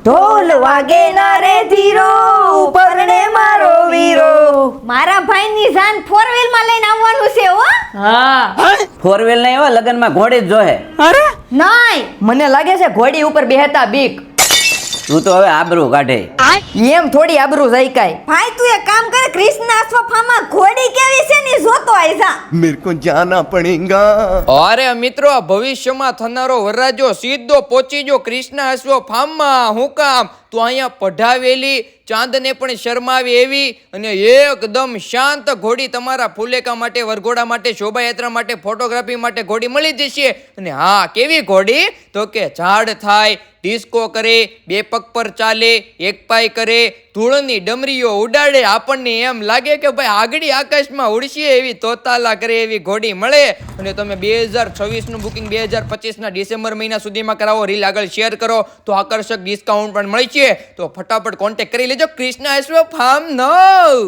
ઢોલ વાગે ના રે ધીરો પરણે મારો વીરો. મારા ભાઈની જાન 4 વ્હીલ માં લઈને આવવાનું છે હો. હા 4 વ્હીલ નહીં, એવા લગનમાં ઘોડી જ જોહે. અરે નહીં, મને લાગે છે ઘોડી ઉપર બેહતા બીક. તું તો હવે આબરૂ કાઢે. એમ થોડી આબરૂ જઈકાય. ભાઈ તું એક કામ કર, કૃષ્ણ અશ્વત્થામાં ઘોડી કેવી છે ને જોતો આઈ જા. मेरे को जाना पड़ेगा. અરે મિત્રો, ભવિષ્યમાં થનારો વરરાજો સીધો પહોંચી જો કૃષ્ણ અશ્વ ફાર્મમાં. હું કામ? તું અહીંયા પઢાવેલી, ચાંદને પણ શરમાવી એવી અને એકદમ શાંત ઘોડી તમારા ફુલેકા માટે, વરઘોડા માટે, શોભાયાત્રા માટે, ફોટોગ્રાફી માટે ઘોડી મળી જશે. અને હા, કેવી ઘોડી? તો કે ઝાડ થાય, ડિસ્કો કરે, બે પગ પર ચાલે, એક પાય કરે, ધૂળની ડમરીઓ ઉડાડે, આપણને એમ લાગે કે ભાઈ આગળી આકાશમાં ઉડશે એવી તોતાલા કરે એવી ઘોડી મળે. અને તમે 2026 નું બુકિંગ 2025 ના ડિસેમ્બર મહિના સુધીમાં કરાવો. રીલ આગળ શેર કરો તો આકર્ષક ડિસ્કાઉન્ટ પણ મળશે. તો ફટાફટ કોન્ટેક્ટ કરી લેજો કૃષ્ણ અશ્વ ફાર્મ નો.